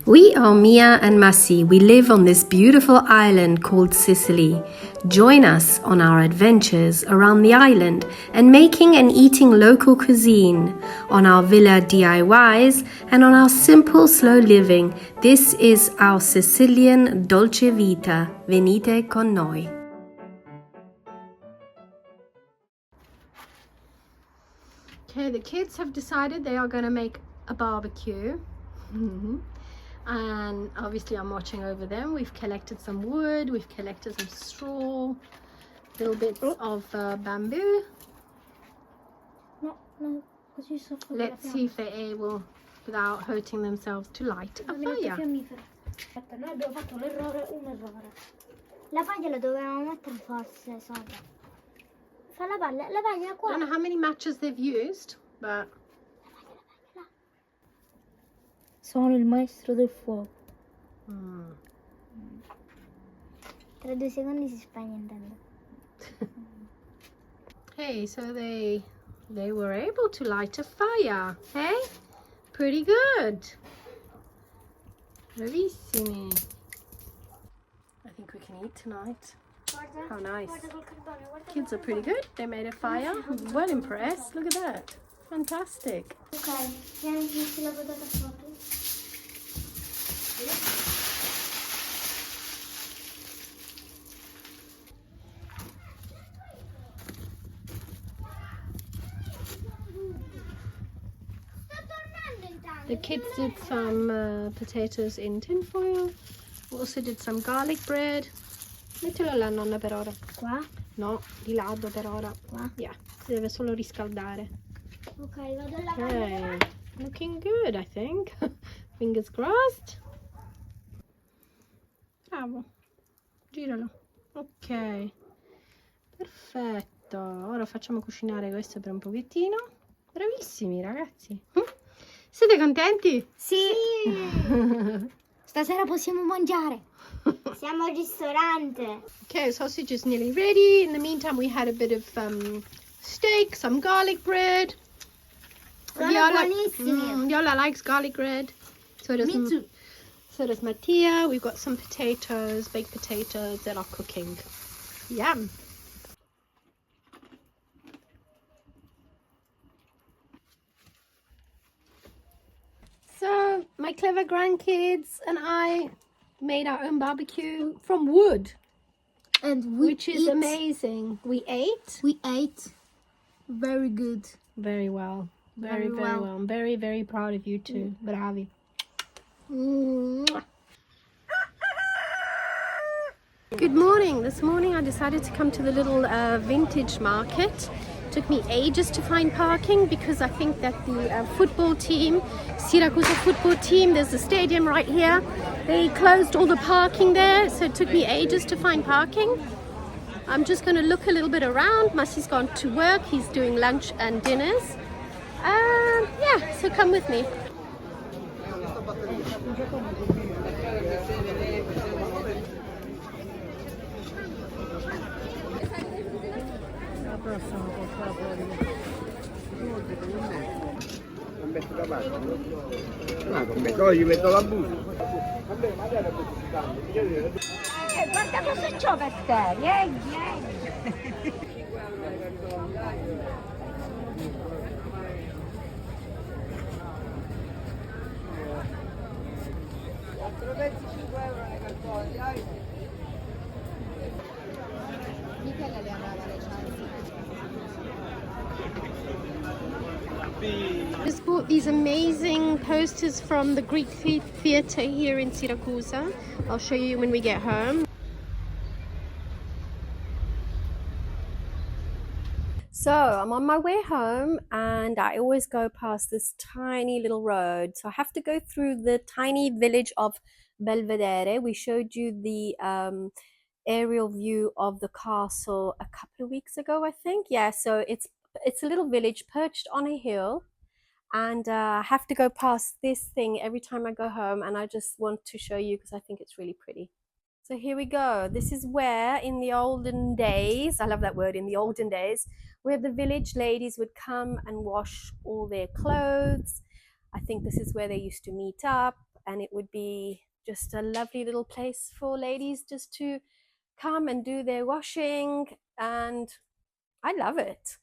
We are Mia and Massi. We live on this beautiful island called Sicily. Join us on our adventures around the island and making and eating local cuisine, on our villa DIYs and on our simple slow living. This is our Sicilian dolce vita. Venite con noi. Okay, the kids have decided they are going to make a barbecue. And obviously I'm watching over them. We've collected some wood, we've collected some straw, little bits of bamboo. Let's see if they're able, without hurting themselves, to light a fire. Aspetta, noi abbiamo fatto un errore. La paglia la dovevamo mettere forse sopra. Fa la paglia qua. I don't know how many matches they've used, but... Sono il maestro del fuoco. Tra 2 secondi si spegne, intendo. Hey, so they were able to light a fire, hey? Pretty good. Bravissimi. I think we can eat tonight. How nice. Kids are pretty good. They made a fire. I'm well impressed. Look at that. Fantastic. Ok, metti la patata sopra. The kids did some potatoes in tin foil. We also did some garlic bread. Mettilo là, nonna, per ora. Qua? No, di lato per ora. Qua? Yeah, si deve solo riscaldare. Ok, vado alla Okay, looking good, I think. Fingers crossed. Bravo, giralo. Ok, perfetto. Ora facciamo cucinare questo per un pochettino. Bravissimi ragazzi. Siete contenti? Sì! Stasera possiamo mangiare. Siamo al ristorante. Okay, sausage is nearly ready. In the meantime, we had a bit of steak, some garlic bread. Viola likes garlic bread. So does Me too. So does Mattia. We've got some potatoes, baked potatoes that are cooking. Yum. So my clever grandkids and I made our own barbecue from wood, And which is amazing. We ate. We ate very good. Very well. Very well. I'm very, very proud of you too. Bravi. Good morning. This morning I decided to come to the little vintage market. Took me ages to find parking because I think that the football team, Siracusa football team, there's a stadium right here. They closed all the parking there, so it took me ages to find parking. I'm just going to look a little bit around. Massi's gone to work. He's doing lunch and dinners. Yeah, so come with me. Gli metto la busta. Guarda cosa c'ho per te, vieni. Just bought these amazing posters from the Greek theatre here in Siracusa. I'll show you when we get home. So I'm on my way home and I always go past this tiny little road. So I have to go through the tiny village of Belvedere. We showed you the aerial view of the castle a couple of weeks ago, I think. Yeah, so it's a little village perched on a hill. And I have to go past this thing every time I go home, and I just want to show you because I think it's really pretty. So here we go. This is where in the olden days, I love that word, in the olden days, where the village ladies would come and wash all their clothes. I think this is where they used to meet up and it would be just a lovely little place for ladies just to come and do their washing, and I love it.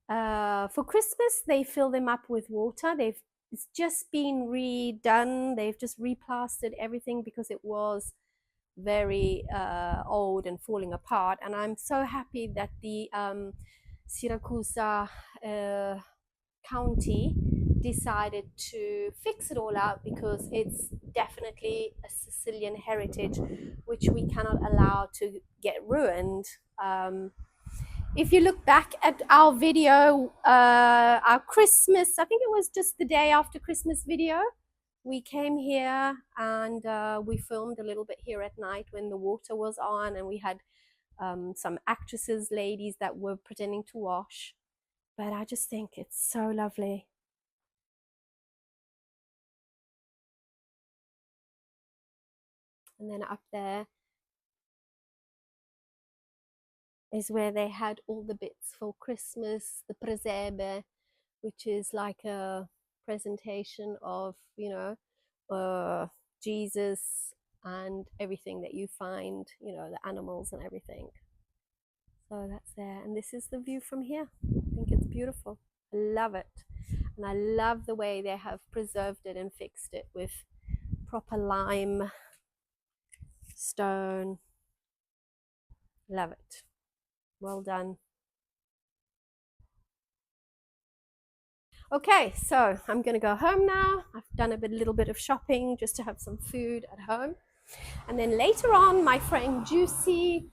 For Christmas, they fill them up with water. It's just been redone. They've just replastered everything because it was very old and falling apart. And I'm so happy that the Siracusa county decided to fix it all out, because it's definitely a Sicilian heritage which we cannot allow to get ruined. If you look back at our video, our Christmas, I think it was just the day after Christmas video, we came here and we filmed a little bit here at night when the water was on, and we had some actresses, ladies that were pretending to wash. But I just think it's so lovely. And then up there is where they had all the bits for Christmas, the presepe, which is like a presentation of, you know, Jesus and everything that you find, you know, the animals and everything. So that's there, and this is the view from here. I think it's beautiful. I love it, and I love the way they have preserved it and fixed it with proper lime stone. Love it. Well done. Okay, so I'm gonna go home now. I've done a little bit of shopping just to have some food at home, and then later on my friend Giusy,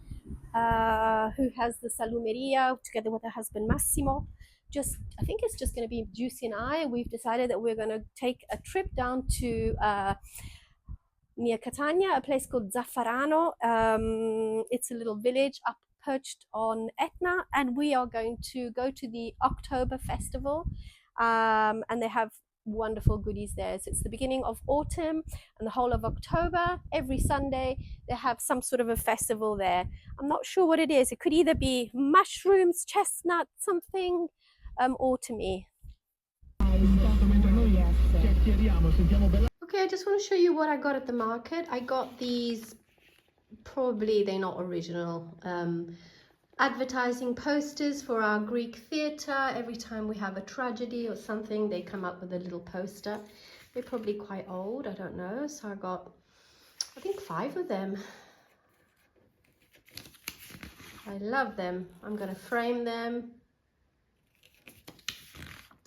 who has the salumeria together with her husband Massimo, I think it's just going to be Giusy and I. We've decided that we're going to take a trip down to near Catania, a place called Zafferana. It's a little village up perched on Etna, and we are going to go to the October festival, and they have wonderful goodies there. So it's the beginning of autumn and the whole of October. Every Sunday they have some sort of a festival there. I'm not sure what it is. It could either be mushrooms, chestnut, something autumny. Okay, I just want to show you what I got at the market. I got these, probably they're not original, advertising posters for our Greek theatre. Every time we have a tragedy or something, they come up with a little poster. They're probably quite old, I don't know. So I got, I think 5 of them. I love them. I'm going to frame them.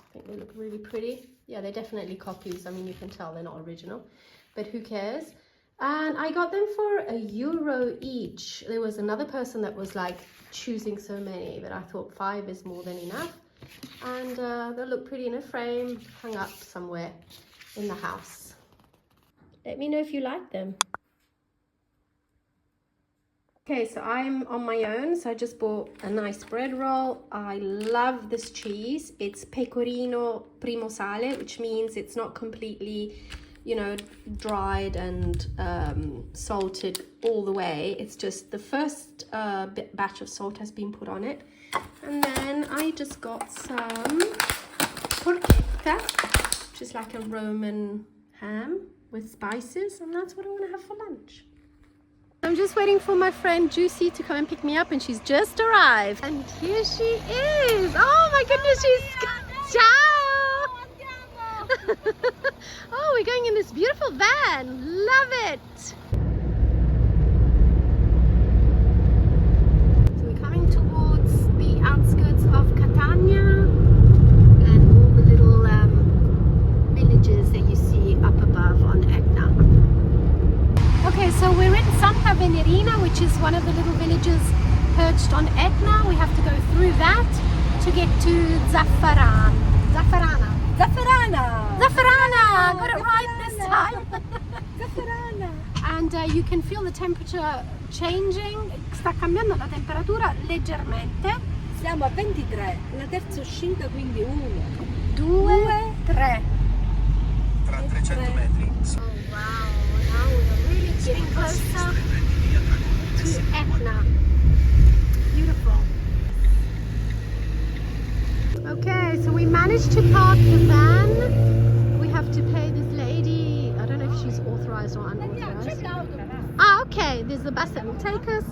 I think they look really pretty. Yeah, they're definitely copies. I mean, you can tell they're not original, but who cares? And I got them for €1 each. There was another person that was like choosing so many, but I thought 5 is more than enough. And they look pretty in a frame, hung up somewhere in the house. Let me know if you like them. Okay, so I'm on my own, so I just bought a nice bread roll. I love this cheese. It's pecorino primo sale, which means it's not completely, you know, dried and salted all the way. It's just the first batch of salt has been put on it. And then I just got some porchetta, which is like a Roman ham with spices, and that's what I'm gonna have for lunch. I'm just waiting for my friend Giusy to come and pick me up, and she's just arrived. And here she is. Oh my goodness, she's... Ciao! Oh, we're going in this beautiful van. Love it. So we're coming towards the outskirts of Catania and all the little villages that you see up above on Etna. Okay, so we're in Santa Venerina, which is one of the little villages perched on Etna. We have to go through that to get to Zafferana. Got it right this time. Zafferana. And you can feel the temperature changing. Sta cambiando la temperatura leggermente. Siamo a 23, la terza uscita, quindi 1, 2, 3. Tra 300 metri. Oh wow, now we're really getting closer to Etna. Beautiful. Okay, so we managed to park the van. We have to pay this lady, I don't know if she's authorized or unauthorized? Ah, okay, this is the bus that will take us.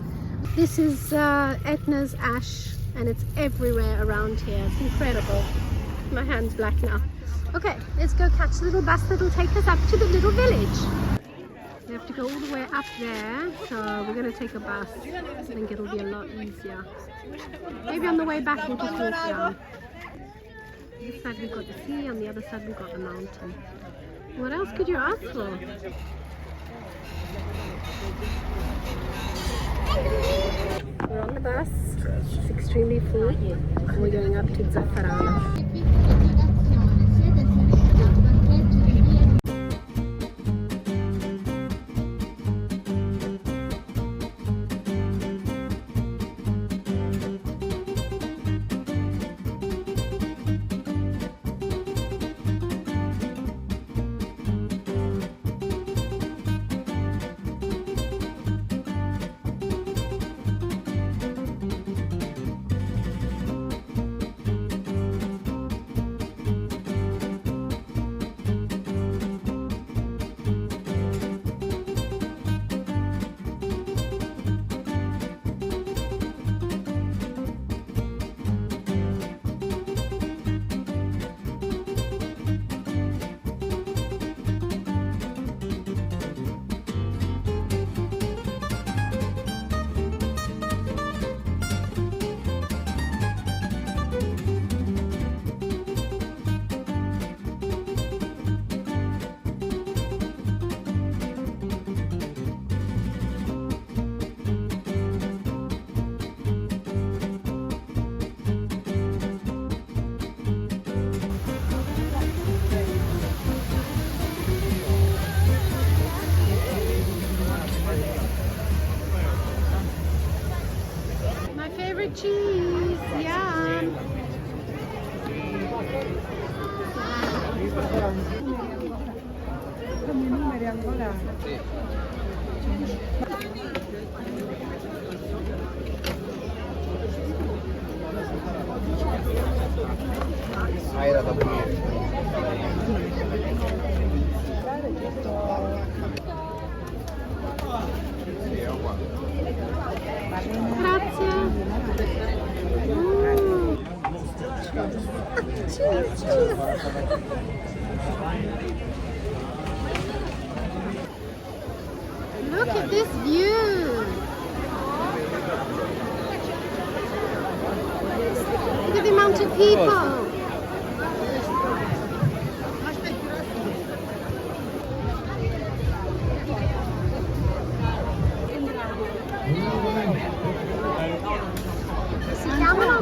This is Etna's ash, and it's everywhere around here. It's incredible. My hand's black now. Okay, let's go catch the little bus that will take us up to the little village. We have to go all the way up there, so we're going to take a bus. I think it'll be a lot easier. Maybe on the way back we'll just walk down. This side we've got the sea, on the other side we've got the mountain. What else could you ask for? We're on the bus, it's extremely full, and we're going up to Zafferana. Cheese, yum! Look at this view! Look at the amount of people! Si chiamano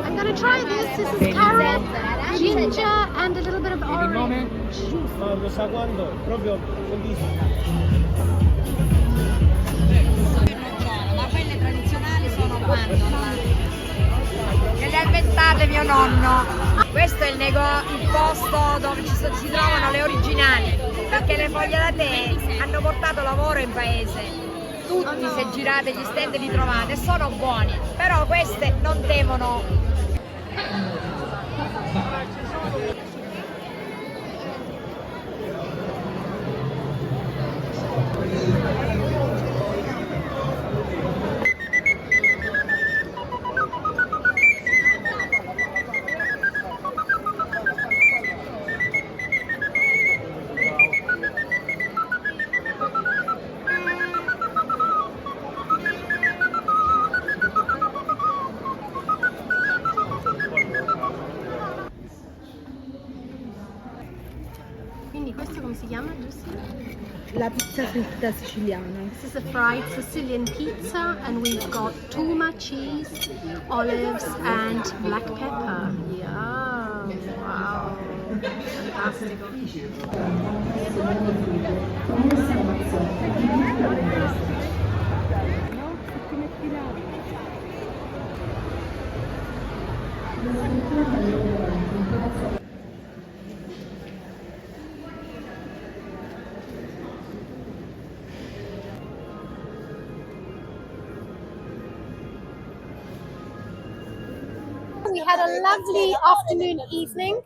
I'm gonna try this. This is carrot, ginger, and a little bit of orange. Lo sa quando? Proprio bellissimo. Ma quelle tradizionali sono quando? Che le ha inventate mio nonno. Questo è il posto dove si trovano le originali, perché le foglie da tè hanno portato lavoro in paese. Tutti se girate gli stand li trovate e sono buoni, però queste non devono. Quindi questo come si chiama, Giusy? La pizza fritta siciliana. This is a fried Sicilian pizza, and we've got tuma, cheese, olives, and black pepper. Yum! Wow! Fantastic. We had a lovely afternoon, evening.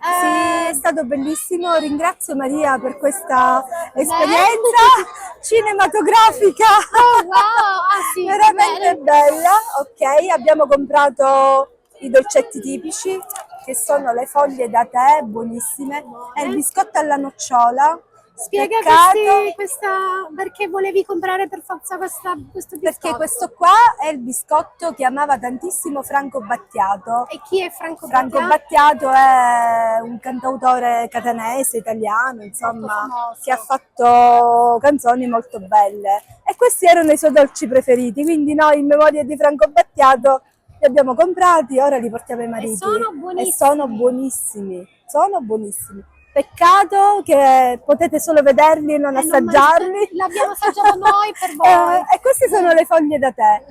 Sì, è stato bellissimo, ringrazio Maria per questa esperienza cinematografica. Oh, wow, ah, sì, Veramente bene. bella. Ok, abbiamo comprato i dolcetti tipici che sono le foglie da tè, buonissime, e il biscotto alla nocciola. Spiega Speccato. perché volevi comprare per forza questo biscotto. Perché questo qua è il biscotto che amava tantissimo Franco Battiato. E chi è Franco Franco Battiato? Battiato è un cantautore catanese, italiano, insomma, famoso. che ha fatto canzoni molto belle. E questi erano i suoi dolci preferiti, quindi noi in memoria di Franco Battiato li abbiamo comprati, ora li portiamo ai mariti. sono buonissimi. E sono buonissimi, sono buonissimi. Peccato che potete solo vederli e non assaggiarli. L'abbiamo assaggiato noi per voi. E queste sono le foglie da tè.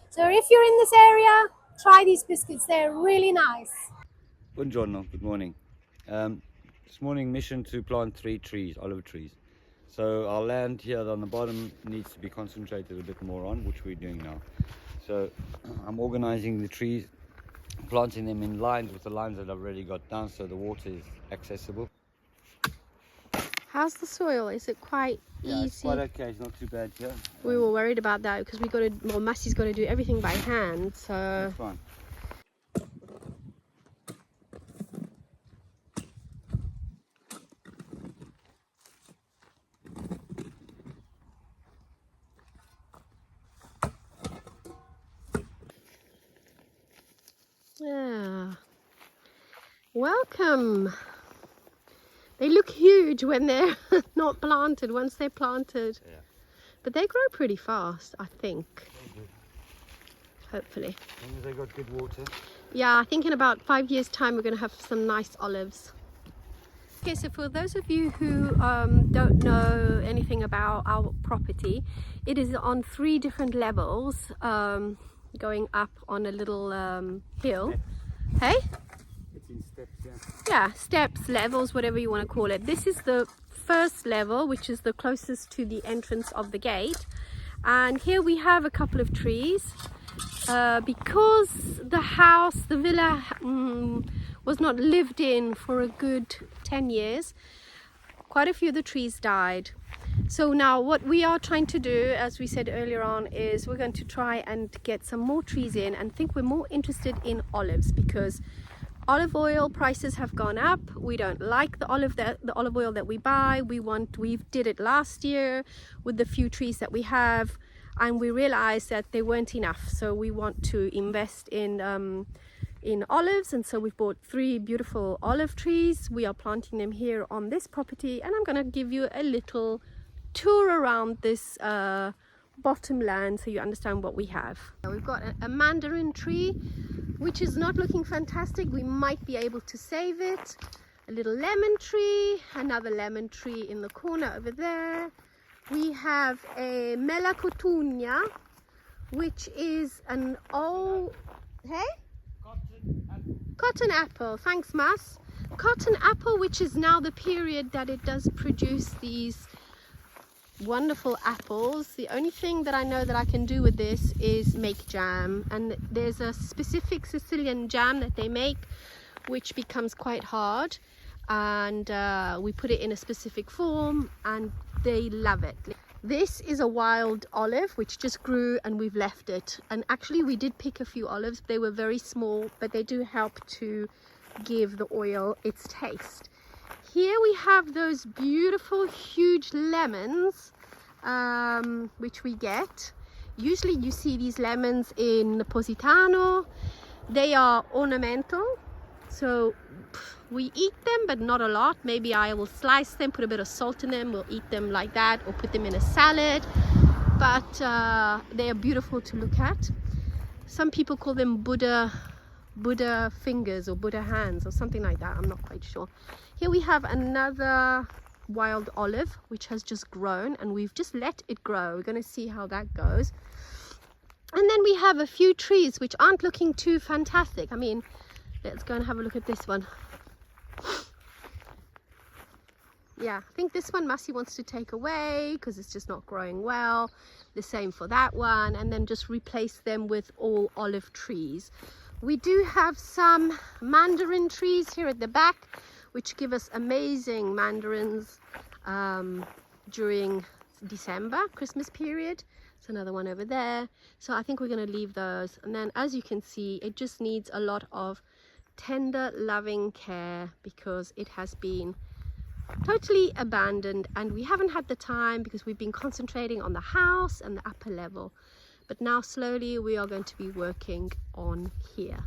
So if you're in this area, try these biscuits. They're really nice. Buongiorno, good morning. This morning mission to plant 3 trees, olive trees. So our land here on the bottom needs to be concentrated a bit more on, which we're doing now. So I'm organizing the trees, planting them in lines with the lines that I've already got down so the water is accessible. How's the soil? Is it quite Yeah, it's easy? quite okay, it's not too bad here. We were worried about that because Massi's got to do everything by hand. So That's fine. yeah. Welcome. They look huge when they're not planted. Once they're planted, Yeah. but they grow pretty fast, I think. Hopefully. As long as they got good water. Yeah, I think in about 5 years' time we're going to have some nice olives. Okay, so for those of you who don't know anything about our property, it is on 3 different levels, going up on a little hill. Hey? It's in steps, yeah. Yeah, steps, levels, whatever you want to call it. This is the first level, which is the closest to the entrance of the gate. And here we have a couple of trees. Because the villa was not lived in for a good 10 years, quite a few of the trees died. So now what we are trying to do, as we said earlier on, is we're going to try and get some more trees in, and think we're more interested in olives because olive oil prices have gone up. We don't like the olive oil that we buy. We did it last year with the few trees that we have, and we realized that they weren't enough. So we want to invest in olives, and so we've bought 3 beautiful olive trees. We are planting them here on this property, and I'm going to give you a little tour around this bottom land so you understand what we have. We've got a mandarin tree which is not looking fantastic. We might be able to save it. A little lemon tree, another lemon tree in the corner over there. We have a melacotunia, which is an old, hey? Cotton apple. Thanks, Mas. Cotton apple, which is now the period that it does produce these wonderful apples. The only thing that I know that I can do with this is make jam, and there's a specific Sicilian jam that they make which becomes quite hard, and we put it in a specific form and they love it. This is a wild olive which just grew and we've left it, and actually we did pick a few olives. They were very small, but they do help to give the oil its taste. Here we have those beautiful huge lemons which we get. Usually you see these lemons in Positano. They are ornamental, so we eat them, but not a lot. Maybe I will slice them, put a bit of salt in them, we'll eat them like that, or put them in a salad. But they are beautiful to look at. Some people call them Buddha fingers or Buddha hands or something like that. I'm not quite sure. Here we have another wild olive which has just grown, and we've just let it grow. We're going to see how that goes. And then we have a few trees which aren't looking too fantastic. I mean, let's go and have a look at this one. Yeah, I think this one Massi wants to take away because it's just not growing well. The same for that one, and then just replace them with all olive trees. We do have some mandarin trees here at the back, which give us amazing mandarins during December, Christmas period. There's another one over there. So I think we're going to leave those. And then, as you can see, it just needs a lot of tender, loving care because it has been totally abandoned, and we haven't had the time because we've been concentrating on the house and the upper level. But now slowly we are going to be working on here.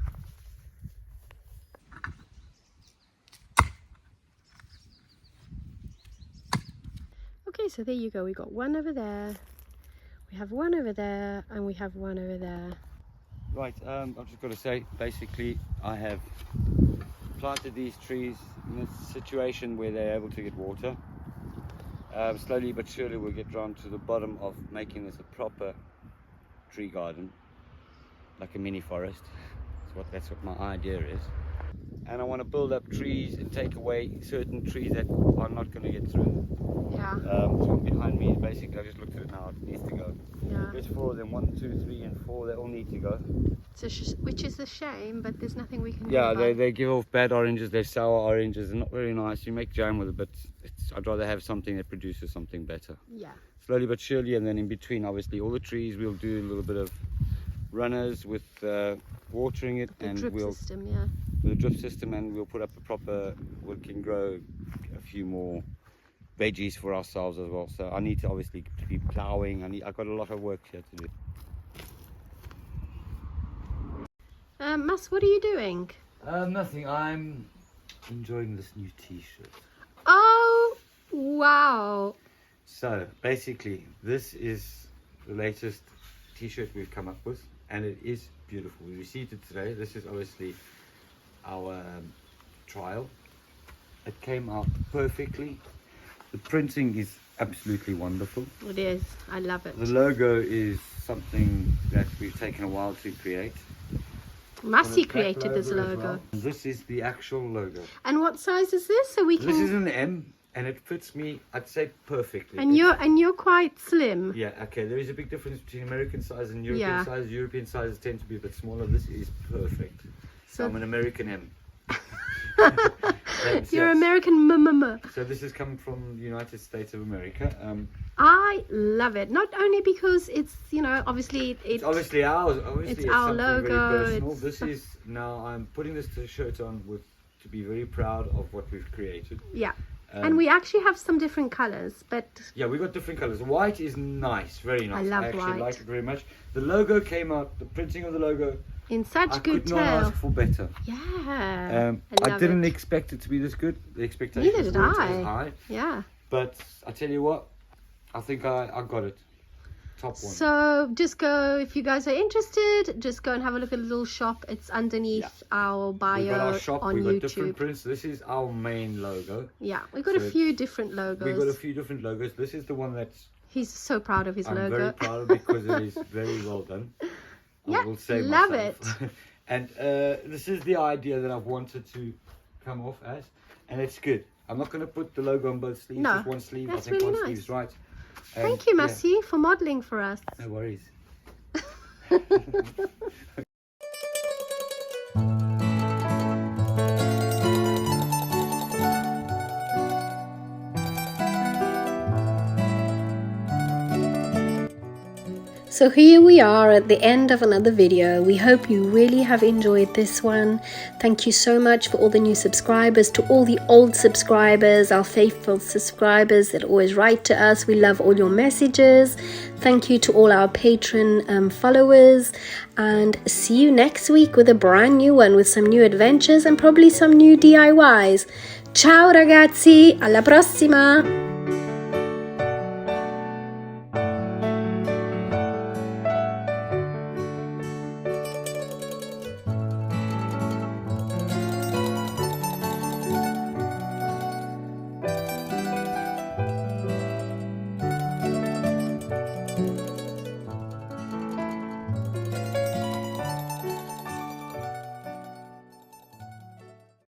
Okay, so there you go. We got one over there, we have one over there, and we have one over there. Right, I've just got to say, basically, I have planted these trees in a situation where they're able to get water. Slowly but surely we'll get down to the bottom of making this a proper tree garden, like a mini forest. That's what my idea is. And I want to build up trees and take away certain trees that are not going to get through. Yeah. So behind me, basically, I just looked at it now, it needs to go. Yeah. There's 4 of them, 1, 2, 3 and 4, they all need to go. Which is a shame, but there's nothing we can do Yeah, about. they give off bad oranges, they're sour oranges, they're not very nice. You make jam with it, but I'd rather have something that produces something better. Yeah. Slowly but surely, and then in between, obviously, all the trees, we'll do a little bit of runners with watering it, The and drip we'll system, yeah. with a drip system, and we'll put up a proper, we can grow a few more veggies for ourselves as well. So I need to obviously be ploughing. I've got a lot of work here to do. Mas, what are you doing? Nothing. I'm enjoying this new t-shirt. Oh, wow. So basically, this is the latest t-shirt we've come up with, and it is beautiful. We received it today. This is obviously our trial. It came out perfectly. The printing is absolutely wonderful. It is. I love it. The logo is something that we've taken a while to create. Massey created this logo. Well. This is the actual logo. And what size is this? So we can. This is an M, and it fits me, I'd say, perfectly. And you're quite slim. Yeah, okay. There is a big difference between American size and European size. European sizes tend to be a bit smaller. This is perfect. So I'm an American M. You're American mama. So this is coming from the United States of America. I love it. Not only because it's, obviously it's obviously ours. Obviously, it's our logo. Very personal. This is now. I'm putting this shirt on to be very proud of what we've created. Yeah. And we actually have some different colors, but yeah, we got different colors. White is nice, very nice. I actually white. like it very much. The logo came out. The printing of the logo. In such good taste. I could not ask for better. Yeah. I didn't expect it to be this good. The expectations Neither did weren't I. as high. Yeah. But I tell you what, I think I got it. Top one. So just go, if you guys are interested, just go and have a look at the little shop. It's underneath our bio we've got our shop, on we've got YouTube. different prints. This is our main logo. Yeah, we've got a few different logos. We've got a few different logos. This is the one that's He's so proud of his I'm logo. very proud of because it is very well done. Yeah, I will say love myself. it. And this is the idea that I've wanted to come off as, and it's good. I'm not going to put the logo on both sleeves, No, just one sleeve. that's I think really one nice. sleeve's right. Thank you, Massey, for modelling for us. No worries. So here we are at the end of another video. We hope you really have enjoyed this one. Thank you so much for all the new subscribers, to all the old subscribers, our faithful subscribers that always write to us. We love all your messages. Thank you to all our Patreon followers, and see you next week with a brand new one with some new adventures and probably some new DIYs. Ciao ragazzi, alla prossima!